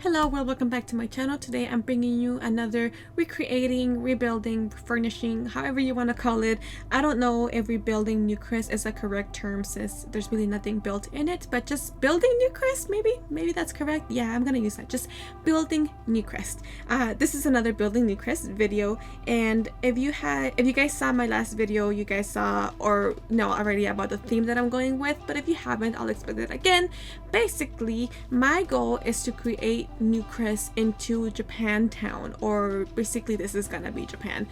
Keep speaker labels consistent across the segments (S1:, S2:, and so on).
S1: Hello, welcome back to my channel. Today I'm bringing you another recreating, rebuilding, furnishing, however you want to call it. I don't know if rebuilding Newcrest is a correct term since there's really nothing built in it, but just building Newcrest, maybe that's correct. Yeah, I'm gonna use that. Just building Newcrest. This is another building Newcrest video, and if you guys saw my last video, you guys saw or know already about the theme that I'm going with, but if you haven't, I'll explain it again. Basically, my goal is to create Newcrest into Japantown, or basically this is gonna be Japan.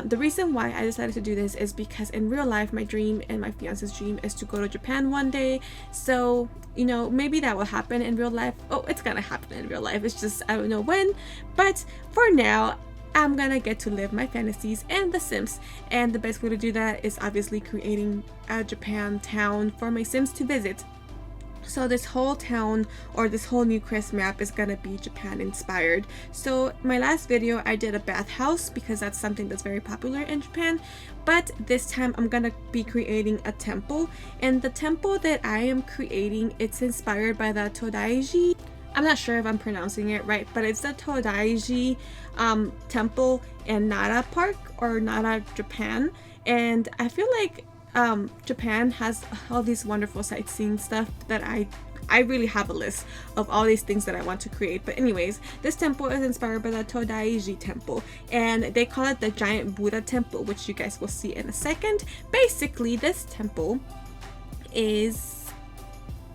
S1: The reason why I decided to do this is because in real life my dream and my fiance's dream is to go to Japan one day, so you know, maybe that will happen in real life. Oh, it's gonna happen in real life, it's just I don't know when, but for now I'm gonna get to live my fantasies and The Sims, and the best way to do that is obviously creating a Japan town for my Sims to visit. So this whole town, or this whole Newcrest map, is gonna be Japan inspired. So my last video I did a bathhouse because that's something that's very popular in Japan, but this time I'm gonna be creating a temple, and the temple that I am creating, it's inspired by the Todaiji, I'm not sure if I'm pronouncing it right, but it's the Todaiji Temple in Nara Park, or Nara, Japan. And I feel like Japan has all these wonderful sightseeing stuff that I really have a list of all these things that I want to create. But anyways, this temple is inspired by the Todaiji Temple, and they call it the Giant Buddha Temple, which you guys will see in a second. Basically, this temple is,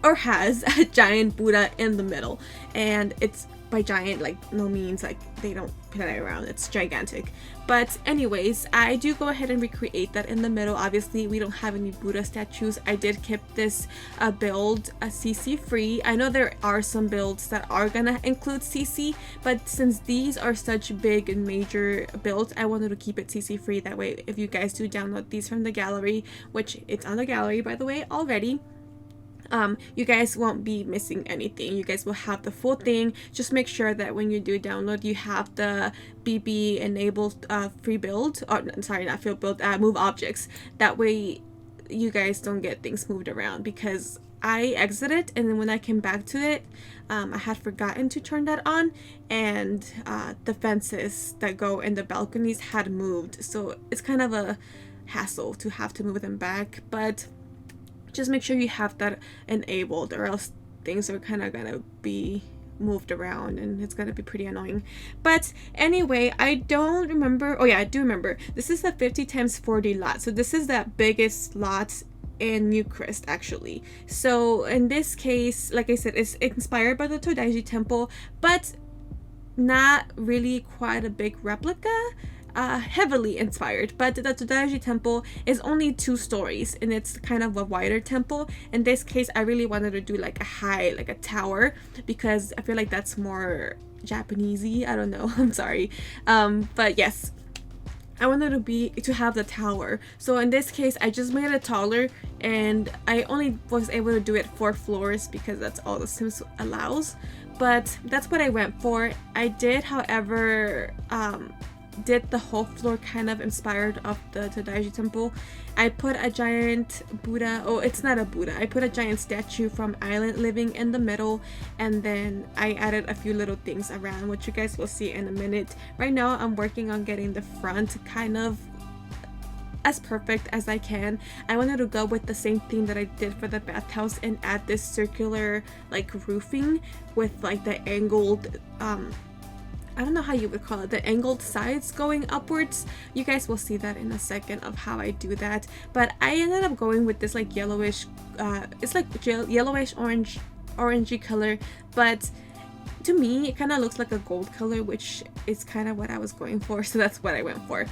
S1: or has, a giant Buddha in the middle, and it's by giant like no means like they don't put it around, it's gigantic. But anyways, I do go ahead and recreate that in the middle. Obviously we don't have any Buddha statues. I did keep this build CC free. I know there are some builds that are gonna include CC, but since these are such big and major builds, I wanted to keep it CC free. That way if you guys do download these from the gallery, which it's on the gallery by the way already, you guys won't be missing anything. You guys will have the full thing. Just make sure that when you do download, you have the BB enabled free build, or sorry, not free build, move objects. That way you guys don't get things moved around, because I exited and then when I came back to it, I had forgotten to turn that on, and the fences that go in the balconies had moved, so it's kind of a hassle to have to move them back. But just make sure you have that enabled, or else things are kind of gonna be moved around and it's gonna be pretty annoying. But anyway, I don't remember. Oh yeah, I do remember. This is the 50x40 lot. So this is the biggest lot in Newcrest actually. So in this case, like I said, it's inspired by the Todaiji Temple, but not really quite a big replica. Heavily inspired, but the Todaiji Temple is only 2 stories and it's kind of a wider temple. In this case, I really wanted to do like a high, like a tower, because I feel like that's more Japanesey. I don't know. I'm sorry. But yes, I wanted to have the tower. So in this case, I just made it taller, and I only was able to do it 4 floors because that's all the Sims allows. But that's what I went for. I did, however, did the whole floor kind of inspired of the Todaiji Temple. I put a giant Buddha, oh it's not a Buddha, I put a giant statue from Island Living in the middle, and then I added a few little things around, which you guys will see in a minute. Right now I'm working on getting the front kind of as perfect as I can. I wanted to go with the same theme that I did for the bathhouse and add this circular like roofing with like the angled I don't know how you would call it, the angled sides going upwards. You guys will see that in a second of how I do that. But I ended up going with this like yellowish, it's like yellowish orangey color, but to me it kind of looks like a gold color, which is kind of what I was going for, so that's what I went for.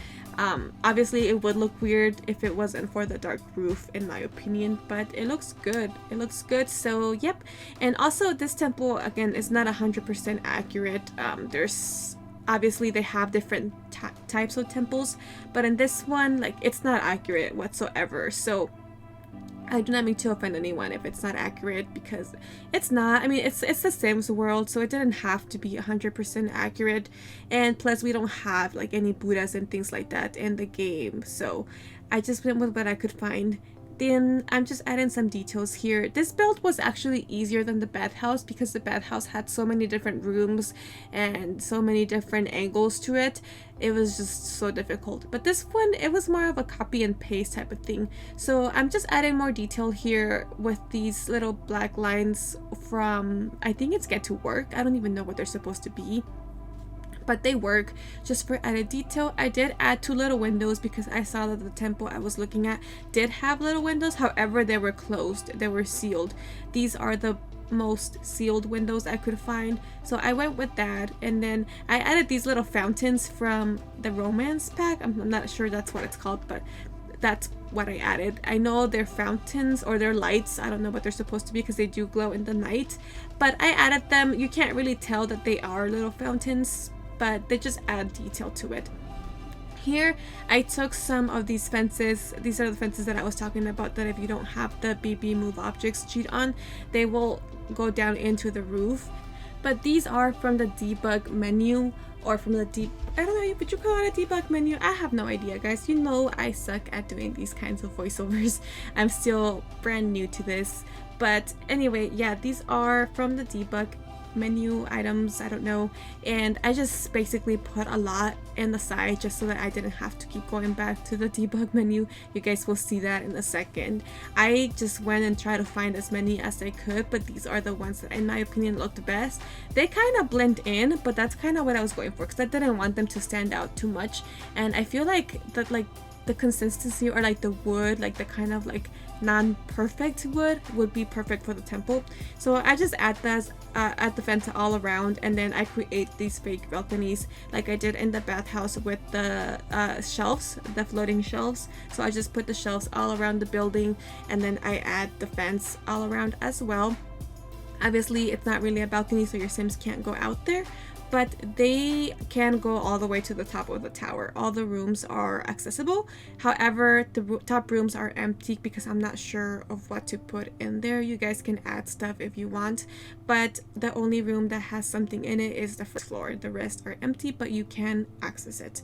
S1: Obviously it would look weird if it wasn't for the dark roof in my opinion, but it looks good. It looks good. So yep. And also this temple again is not 100% accurate. There's obviously they have different types of temples, but in this one like it's not accurate whatsoever. So I do not mean to offend anyone if it's not accurate, because it's not. I mean, it's the Sims world, so it didn't have to be 100% accurate. And plus, we don't have like any Buddhas and things like that in the game, so I just went with what I could find. Then I'm just adding some details here. This build was actually easier than the bathhouse because the bathhouse had so many different rooms and so many different angles to it. It was just so difficult. But this one, it was more of a copy and paste type of thing. So I'm just adding more detail here with these little black lines from, I think it's Get to Work. I don't even know what they're supposed to be, but they work just for added detail. I did add 2 little windows because I saw that the temple I was looking at did have little windows. However, they were closed, they were sealed. These are the most sealed windows I could find, so I went with that. And then I added these little fountains from the romance pack. I'm not sure that's what it's called, but that's what I added. I know they're fountains or they're lights. I don't know what they're supposed to be because they do glow in the night, but I added them. You can't really tell that they are little fountains, but they just add detail to it. Here I took some of these fences. These are the fences that I was talking about, that if you don't have the BB Move Objects cheat on, they will go down into the roof. But these are from the debug menu, or from the I don't know, would you call it a debug menu? I have no idea, guys. You know I suck at doing these kinds of voiceovers. I'm still brand new to this. But anyway, yeah, these are from the debug menu items, I don't know, and I just basically put a lot in the side just so that I didn't have to keep going back to the debug menu. You guys will see that in a second. I just went and tried to find as many as I could, but these are the ones that in my opinion looked the best. They kind of blend in, but that's kind of what I was going for because I didn't want them to stand out too much. And I feel like that, like the consistency or like the wood, like the kind of like non-perfect would be perfect for the temple. So I just add the fence all around, and then I create these fake balconies like I did in the bathhouse with the shelves, the floating shelves. So I just put the shelves all around the building, and then I add the fence all around as well. Obviously it's not really a balcony, so your Sims can't go out there, but they can go all the way to the top of the tower. All the rooms are accessible. However, the top rooms are empty because I'm not sure of what to put in there. You guys can add stuff if you want, but the only room that has something in it is the first floor. The rest are empty, but you can access it.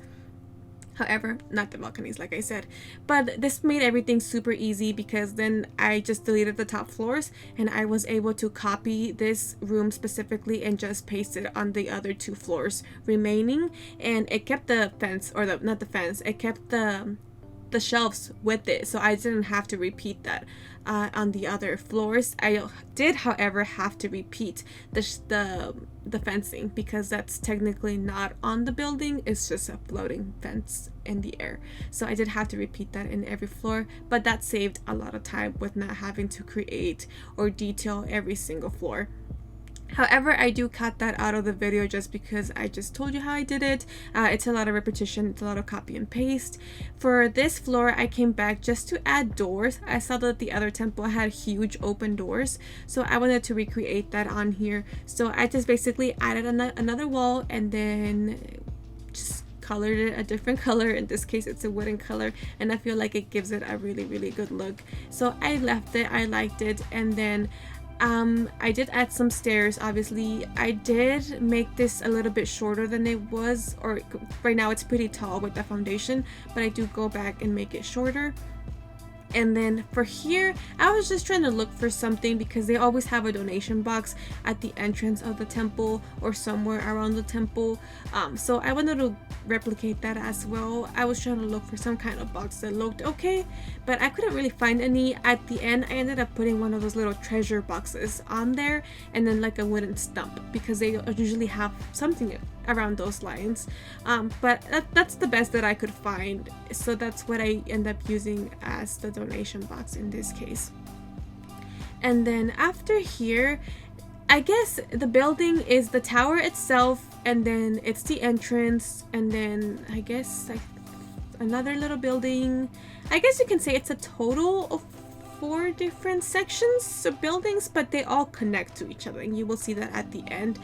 S1: However, not the balconies, like I said. But this made everything super easy because then I just deleted the top floors and I was able to copy this room specifically and just paste it on the other 2 floors remaining. And it kept the fence, or not the fence, it kept the shelves with it, so I didn't have to repeat that on the other floors. I did, however, have to repeat the fencing because that's technically not on the building. It's just a floating fence in the air, so I did have to repeat that in every floor, but that saved a lot of time with not having to create or detail every single floor. However, I do cut that out of the video just because I just told you how I did it. It's a lot of repetition, it's a lot of copy and paste. For this floor, I came back just to add doors. I saw that the other temple had huge open doors, so I wanted to recreate that on here. So I just basically added another wall and then just colored it a different color. In this case, it's a wooden color, and I feel like it gives it a really, really good look. So I left it, I liked it, and then I did add some stairs. Obviously I did make this a little bit shorter than it was, or right now it's pretty tall with the foundation, but I do go back and make it shorter. And then for here, I was just trying to look for something because they always have a donation box at the entrance of the temple or somewhere around the temple. So I wanted to replicate that as well. I was trying to look for some kind of box that looked okay, but I couldn't really find any. At the end, I ended up putting one of those little treasure boxes on there, and then like a wooden stump because they usually have something around those lines. But that's the best that I could find, so that's what I end up using as the donation box in this case. And then after here, I guess the building is the tower itself, and then it's the entrance, and then I guess like another little building. I guess you can say it's a total of 4 different sections of buildings, but they all connect to each other, and you will see that at the end.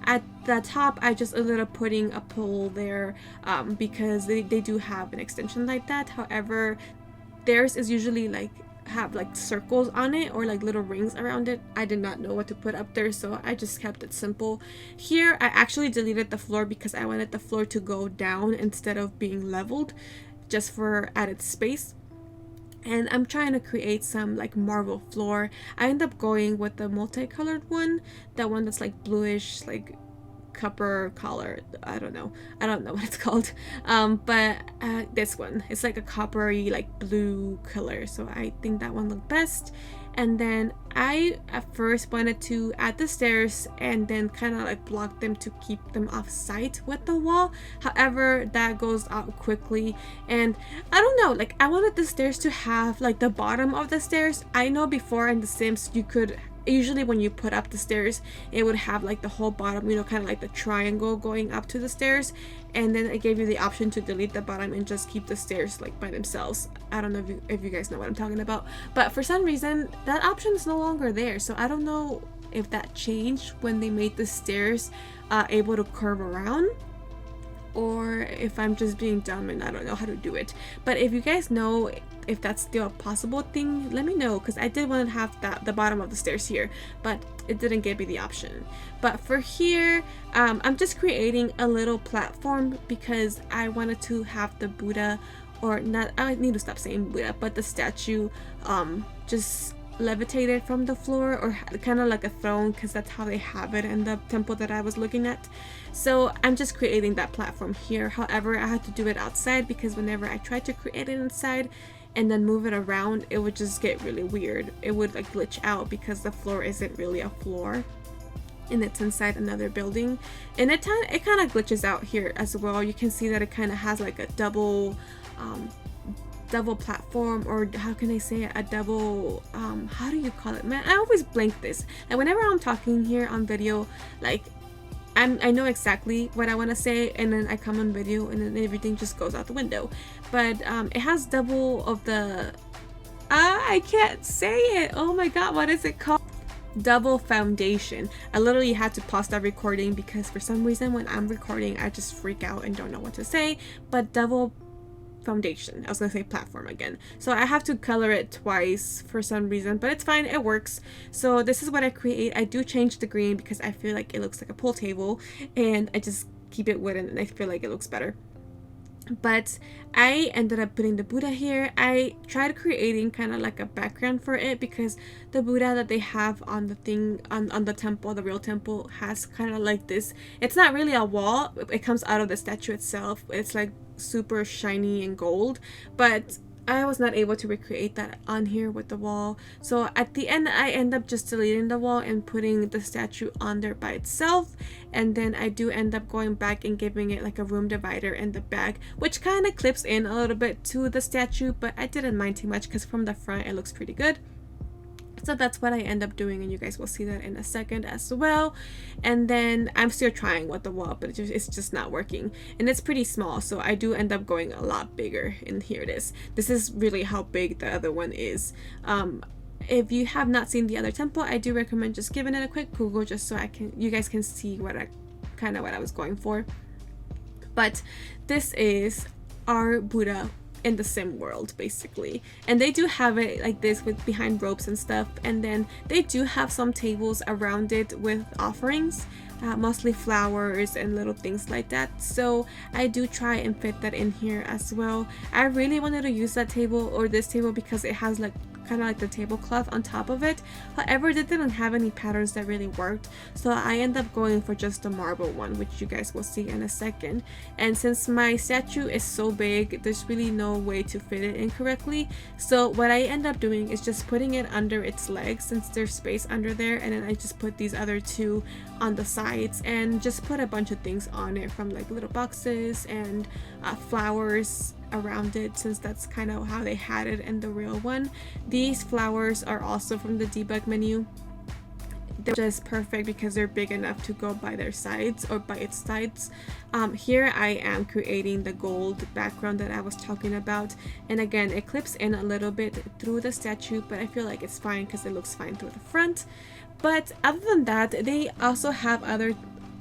S1: At the top, I just ended up putting a pole there because they do have an extension like that. However, theirs is usually like have like circles on it or like little rings around it. I did not know what to put up there, so I just kept it simple. Here I actually deleted the floor because I wanted the floor to go down instead of being leveled, just for added space. and I'm trying to create some like marble floor. I end up going with the multicolored one, that one that's like bluish, like copper color. I don't know what it's called, but this one, it's like a coppery like blue color, so I think that one looked best. And then I at first wanted to add the stairs and then kind of like block them to keep them off site with the wall. However, that goes out quickly, and I don't know, like I wanted the stairs to have like the bottom of the stairs. I know before in The Sims you could usually, when you put up the stairs, it would have like the whole bottom, you know, kind of like the triangle going up to the stairs, and then it gave you the option to delete the bottom and just keep the stairs like by themselves. I don't know if you guys know what I'm talking about, but for some reason that option is no longer there, so I don't know if that changed when they made the stairs able to curve around, or if I'm just being dumb and I don't know how to do it. But if you guys know if that's still a possible thing, let me know, because I did want to have the bottom of the stairs here, but it didn't give me the option. But for here, I'm just creating a little platform because I wanted to have the Buddha, or not, I need to stop saying Buddha, but the statue just levitated from the floor, or kind of like a throne, because that's how they have it in the temple that I was looking at. So I'm just creating that platform here. However, I had to do it outside because whenever I tried to create it inside and then move it around, it would just get really weird. It would like glitch out because the floor isn't really a floor and it's inside another building, and it kind of glitches out here as well. You can see that it kind of has like a double platform, or how can I say it, a double how do you call it, man? I always blank this, and whenever I'm talking here on video, like I know exactly what I want to say, and then I come on video and then everything just goes out the window. But it has double of the I can't say it, oh my god, what is it called? Double foundation. I literally had to pause that recording because for some reason when I'm recording I just freak out and don't know what to say. But double foundation, I was gonna say platform again, so I have to color it twice for some reason, but it's fine, it works. So this is what I create. I do change the green because I feel like it looks like a pool table, and I just keep it wooden and I feel like it looks better. But I ended up putting the Buddha here. I tried creating kind of like a background for it because the Buddha that they have on the thing, on the temple, the real temple, has kind of like this, it's not really a wall, it comes out of the statue itself. It's like super shiny and gold, but I was not able to recreate that on here with the wall. So at the end I end up just deleting the wall and putting the statue on there by itself, and then I do end up going back and giving it like a room divider in the back, which kind of clips in a little bit to the statue, but I didn't mind too much because from the front it looks pretty good. So that's what I end up doing, and you guys will see that in a second as well. And then I'm still trying with the wall, but it's just not working, and it's pretty small, so I do end up going a lot bigger. And here it is. This is really how big the other one is. If you have not seen the other temple, I do recommend just giving it a quick Google just so you guys can see what I was going for. But this is our Buddha in the sim world basically, and they do have it like this with behind ropes and stuff, and then they do have some tables around it with offerings, mostly flowers and little things like that. So I do try and fit that in here as well. I really wanted to use that table, or this table, because it has like kind of like the tablecloth on top of it. However, they didn't have any patterns that really worked, so I end up going for just the marble one, which you guys will see in a second. And since my statue is so big, there's really no way to fit it in correctly, so what I end up doing is just putting it under its legs since there's space under there, and then I just put these other two on the sides and just put a bunch of things on it, from like little boxes and flowers around it, since that's kind of how they had it in the real one. These flowers are also from the debug menu. They're just perfect because they're big enough to go by their sides, or by its sides. Here I am creating the gold background that I was talking about, and again it clips in a little bit through the statue, but I feel like it's fine because it looks fine through the front. But other than that, they also have other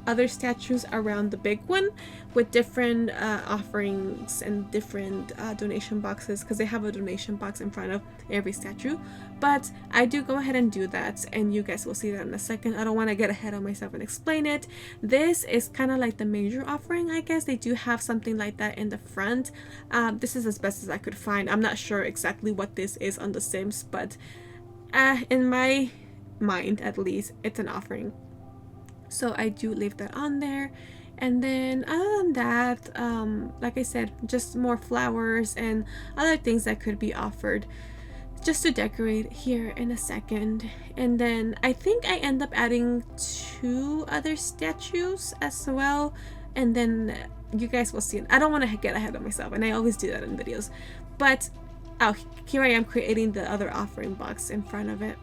S1: other statues around the big one with different offerings and different donation boxes, because they have a donation box in front of every statue. But I do go ahead and do that, and you guys will see that in a second. I don't want to get ahead of myself and explain it. This is kind of like the major offering, I guess. They do have something like that in the front. This is as best as I could find. I'm not sure exactly what this is on the Sims, but in my mind at least, it's an offering. So I do leave that on there. And then other than that, like I said, just more flowers and other things that could be offered just to decorate here in a second. And then I think I end up adding 2 other statues as well, and then you guys will see it. I don't want to get ahead of myself, and I always do that in videos. But here I am creating the other offering box in front of it,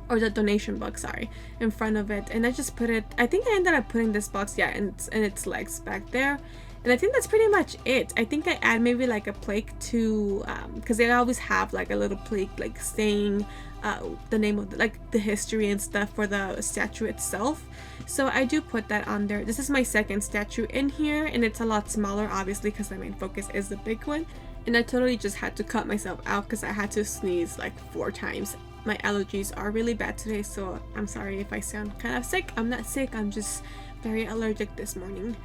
S1: or the donation box, sorry, in front of it. And I just put it, I think I ended up putting this box, yeah, and its legs back there. And I think that's pretty much it. I think I add maybe like a plaque to, because they always have like a little plaque like saying the name of the history and stuff for the statue itself. So I do put that on there. This is my second statue in here, and it's a lot smaller, obviously, because my main focus is the big one. And I totally just had to cut myself out because I had to sneeze like 4 times. My allergies are really bad today, so I'm sorry if I sound kind of sick. I'm not sick, I'm just very allergic this morning.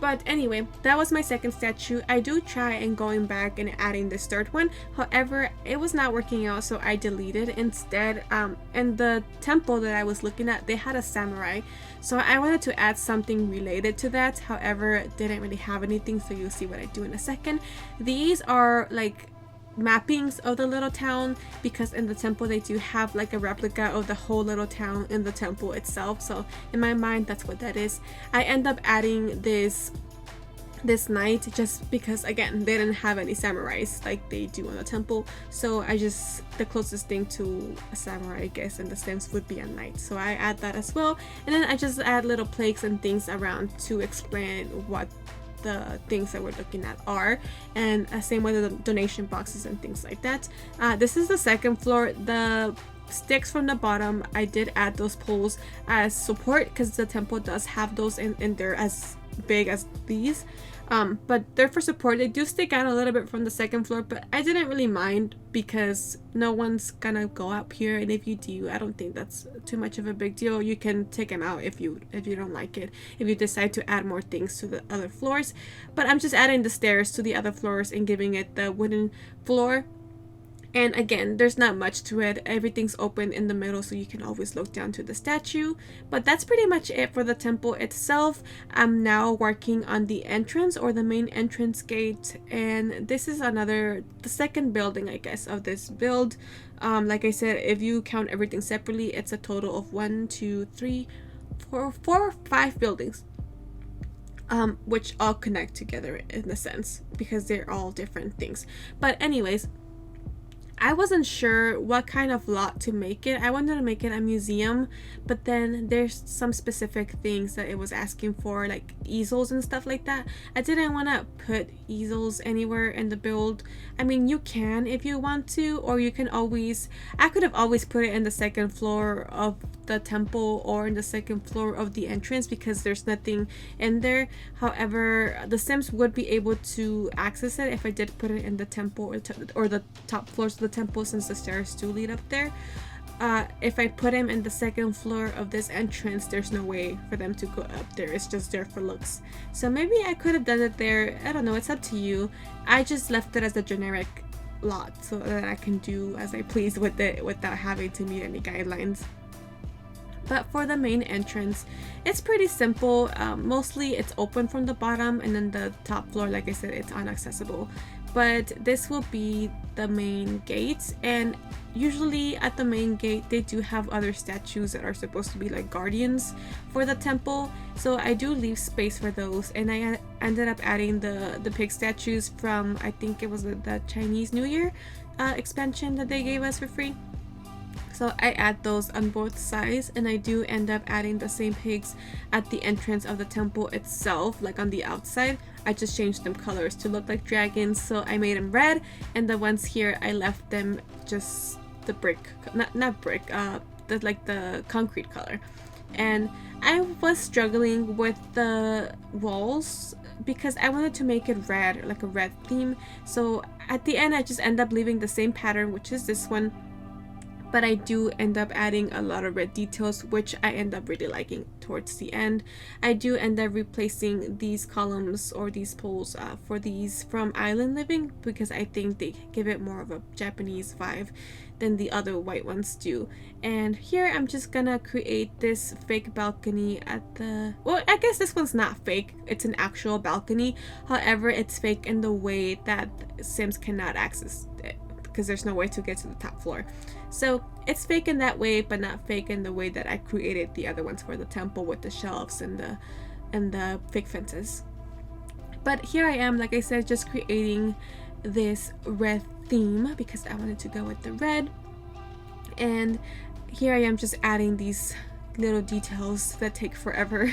S1: But anyway, that was my second statue. I do try and going back and adding this third one. However, it was not working out, so I deleted instead. And the temple that I was looking at, they had a samurai. So I wanted to add something related to that. However, it didn't really have anything, so you'll see what I do in a second. These are like mappings of the little town, because in the temple they do have like a replica of the whole little town in the temple itself. So in my mind, that's what that is. I end up adding this knight just because, again, they didn't have any samurais like they do in the temple. So the closest thing to a samurai, I guess, in the Sims would be a knight. So I add that as well. And then I just add little plaques and things around to explain what the things that we're looking at are, and same with the donation boxes and things like that. This is the second floor. The sticks from the bottom, I did add those poles as support because the temple does have those, and they're as big as these, but they're for support. They do stick out a little bit from the second floor, but I didn't really mind because no one's gonna go up here, and if you do, I don't think that's too much of a big deal. You can take them out if you don't like it, if you decide to add more things to the other floors. But I'm just adding the stairs to the other floors and giving it the wooden floor. And again, there's not much to it. Everything's open in the middle, so you can always look down to the statue. But that's pretty much it for the temple itself. I'm now working on the entrance, or the main entrance gate. And this is the second building, I guess, of this build. Like I said, if you count everything separately, it's a total of 1, 2, 3, 4, 5 buildings. Which all connect together in a sense, because they're all different things. But anyways, I wasn't sure what kind of lot to make it. I wanted to make it a museum, but then there's some specific things that it was asking for, like easels and stuff like that. I didn't want to put easels anywhere in the build. I mean, you can if you want to, or you can always, I could have always put it in the second floor of the temple or in the second floor of the entrance, because there's nothing in there. However, the Sims would be able to access it if I did put it in the temple or the top floors of the temple, since the stairs do lead up there. If I put him in the second floor of this entrance, there's no way for them to go up there. It's just there for looks. So maybe I could have done it there. I don't know, it's up to you. I just left it as a generic lot so that I can do as I please with it without having to meet any guidelines. But for the main entrance, it's pretty simple. Mostly it's open from the bottom, and then the top floor, like I said, it's inaccessible. But this will be the main gate, and usually at the main gate they do have other statues that are supposed to be like guardians for the temple, so I do leave space for those. And I ended up adding the pig statues from, I think it was the Chinese New Year expansion that they gave us for free. So I add those on both sides, and I do end up adding the same pigs at the entrance of the temple itself, like on the outside. I just changed them colors to look like dragons, so I made them red, and the ones here I left them just the brick, not brick, like the concrete color. and I was struggling with the walls because I wanted to make it red, like a red theme. So at the end I just end up leaving the same pattern, which is this one, but I do end up adding a lot of red details, which I end up really liking towards the end. I do end up replacing these columns or these poles for these from Island Living, because I think they give it more of a Japanese vibe than the other white ones do. And here I'm just gonna create this fake balcony at the, well, I guess this one's not fake, it's an actual balcony. However, it's fake in the way that Sims cannot access it because there's no way to get to the top floor. So it's fake in that way, but not fake in the way that I created the other ones for the temple with the shelves and the fake fences. But here I am, like I said, just creating this red theme because I wanted to go with the red. And here I am just adding these little details that take forever.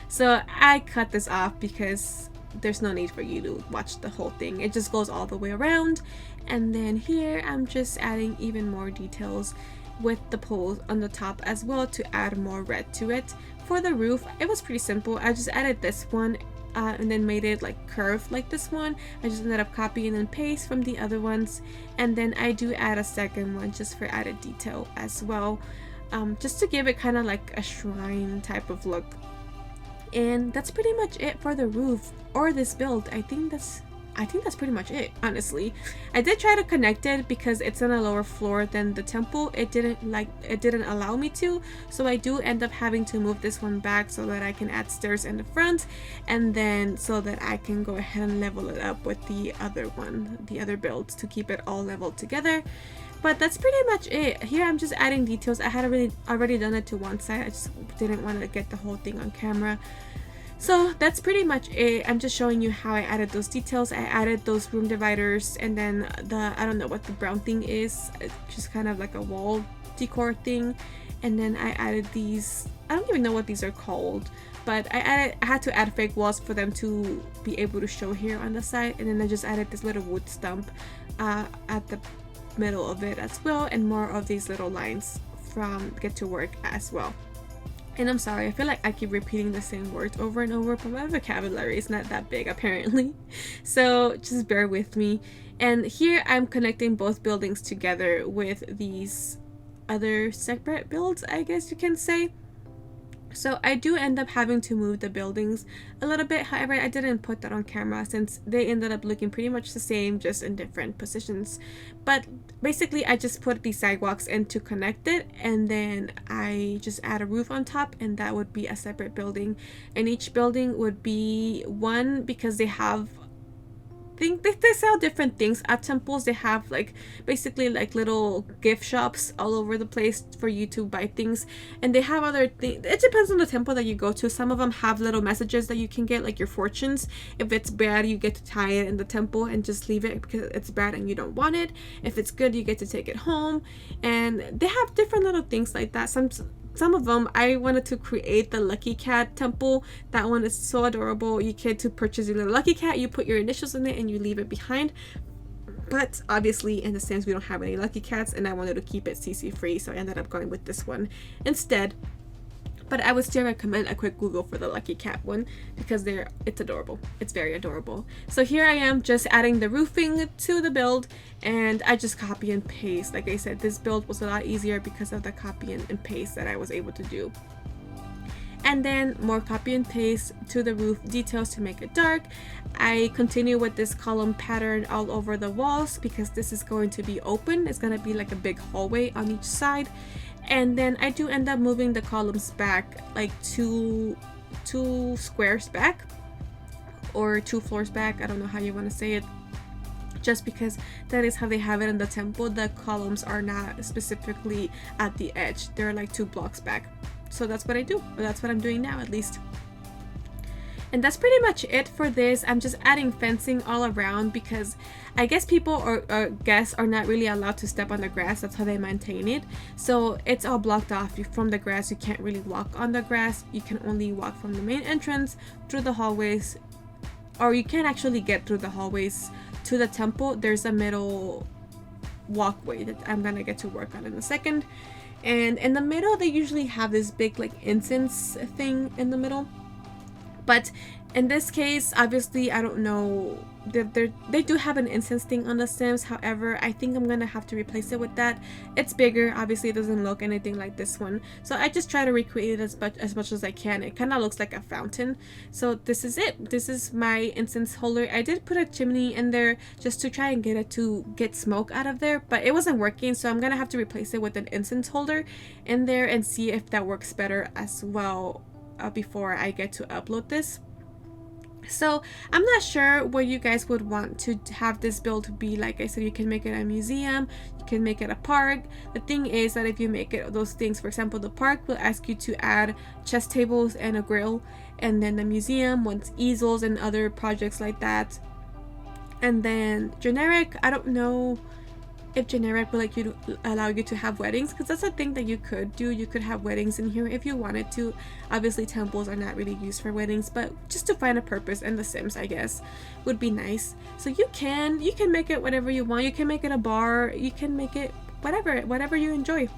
S1: So I cut this off because there's no need for you to watch the whole thing. It just goes all the way around. And then here I'm just adding even more details with the poles on the top as well to add more red to it. For the roof, it was pretty simple. I just added this one and then made it like curved like this one. I just ended up copying and paste from the other ones, and then I do add a second one just for added detail as well, just to give it kind of like a shrine type of look. And that's pretty much it for the roof or this build. I think that's pretty much it, honestly. I did try to connect it because it's on a lower floor than the temple. It didn't allow me to, so I do end up having to move this one back so that I can add stairs in the front, and then so that I can go ahead and level it up with the other builds to keep it all leveled together. But that's pretty much it. Here I'm just adding details. I had already done it to one side. I just didn't want to get the whole thing on camera. So that's pretty much it. I'm just showing you how I added those details. I added those room dividers, and then I don't know what the brown thing is. It's just kind of like a wall decor thing. And then I added these, I don't even know what these are called, but I had to add fake walls for them to be able to show here on the side. And then I just added this little wood stump at the middle of it as well, and more of these little lines from Get to Work as well. And I'm sorry, I feel like I keep repeating the same words over and over, but my vocabulary is not that big apparently. So just bear with me. And here I'm connecting both buildings together with these other separate builds, I guess you can say. So I do end up having to move the buildings a little bit. However, I didn't put that on camera since they ended up looking pretty much the same, just in different positions. But basically I just put these sidewalks in to connect it, and then I just add a roof on top, and that would be a separate building. And each building would be one, because they have, they sell different things at temples. They have like basically like little gift shops all over the place for you to buy things, and they have other things. It depends on the temple that you go to. Some of them have little messages that you can get, like your fortunes. If it's bad, you get to tie it in the temple and just leave it because it's bad and you don't want it. If it's good, you get to take it home. And they have different little things like that. Some of them, I wanted to create the Lucky Cat temple. That one is so adorable. You get to purchase your little Lucky Cat, you put your initials in it, and you leave it behind. But obviously in the Sims we don't have any Lucky Cats, and I wanted to keep it CC free, so I ended up going with this one instead. But I would still recommend a quick Google for the Lucky Cat one because it's adorable. It's very adorable. So here I am just adding the roofing to the build, and I just copy and paste. Like I said, this build was a lot easier because of the copy and paste that I was able to do. And then more copy and paste to the roof details to make it dark. I continue with this column pattern all over the walls because this is going to be open. It's going to be like a big hallway on each side. And then I do end up moving the columns back like two squares back, or 2 floors back. I don't know how you want to say it, just because that is how they have it in the temple. The columns are not specifically at the edge, they're like 2 blocks back. So that's what I do, or that's what I'm doing now at least. And that's pretty much it for this. I'm just adding fencing all around because I guess people or guests are not really allowed to step on the grass. That's how they maintain it. So it's all blocked off from the grass. You can't really walk on the grass. You can only walk from the main entrance through the hallways, or you can't actually get through the hallways to the temple. There's a middle walkway that I'm gonna get to work on in a second. And in the middle they usually have this big like incense thing in the middle, but in this case obviously I don't know, they do have an incense thing on the stems. However, I think I'm gonna have to replace it with that. It's bigger, obviously it doesn't look anything like this one, so I just try to recreate it as much as I can. It kind of looks like a fountain. So this is it. This is my incense holder. I did put a chimney in there just to try and get it to get smoke out of there, but it wasn't working, so I'm gonna have to replace it with an incense holder in there and see if that works better as well before I get to upload this. So I'm not sure what you guys would want to have this build to be. Like I said, you can make it a museum, you can make it a park. The thing is that if you make it those things, for example, the park will ask you to add chess tables and a grill, and then the museum wants easels and other projects like that. And then generic, I don't know if generic will allow you to have weddings, because that's a thing that you could do. You could have weddings in here if you wanted to. Obviously temples are not really used for weddings, but just to find a purpose in The Sims, I guess, would be nice. So you can make it whatever you want. You can make it a bar, you can make it whatever you enjoy.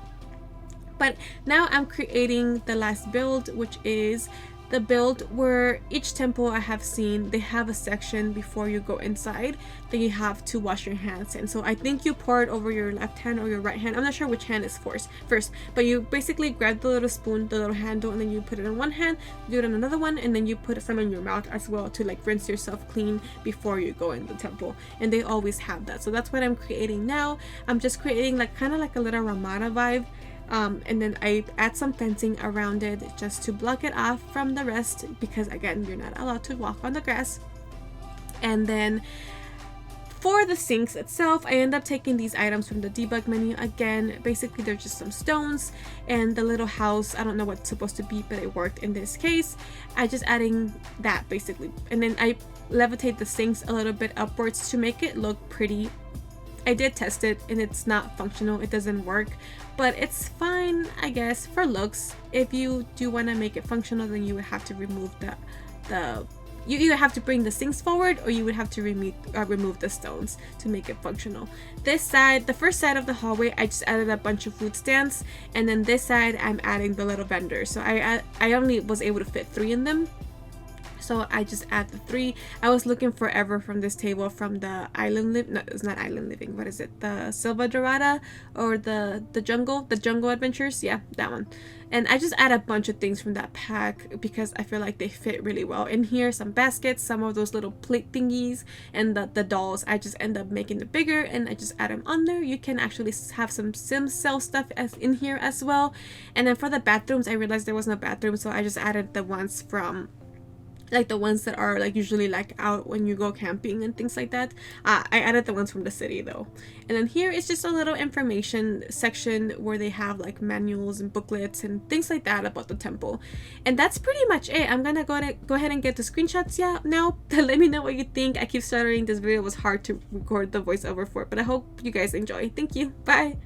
S1: But now I'm creating the last build, which is the build where each temple I have seen, they have a section before you go inside that you have to wash your hands in. So I think you pour it over your left hand or your right hand. I'm not sure which hand is first, but you basically grab the little spoon, the little handle, and then you put it in one hand, do it in another one, and then you put some in your mouth as well to like rinse yourself clean before you go in the temple. And they always have that. So that's what I'm creating now. I'm just creating like kind of like a little Ramada vibe. And then I add some fencing around it just to block it off from the rest, because again, you're not allowed to walk on the grass. And then for the sinks itself, I end up taking these items from the debug menu. Again, basically they're just some stones and the little house. I don't know what it's supposed to be, but it worked in this case. I just adding that basically, and then I levitate the sinks a little bit upwards to make it look pretty. I did test it and it's not functional, it doesn't work, but it's fine, I guess, for looks. If you do want to make it functional, then you would have to remove you either have to bring the sinks forward or you would have to remove the stones to make it functional. This side, the first side of the hallway, I just added a bunch of food stands, and then this side I'm adding the little vendors. So I only was able to fit 3 in them. So I just add the 3. I was looking forever from this table from the no, it's not Island Living, what is it, the Silva Dorada or the jungle adventures, yeah, that one. And I just add a bunch of things from that pack because I feel like they fit really well in here. Some baskets, some of those little plate thingies, and the dolls, I just end up making it bigger and I just add them on there. You can actually have some sim cell stuff in here as well. And then for the bathrooms, I realized there was no bathroom, so I just added the ones from like the ones that are like usually like out when you go camping and things like that. I added the ones from the city though. And then here is just a little information section where they have like manuals and booklets and things like that about the temple. And that's pretty much it. I'm gonna go ahead and get the screenshots now. Let me know what you think. I keep stuttering. This video was hard to record the voiceover for, but I hope you guys enjoy. Thank you. Bye.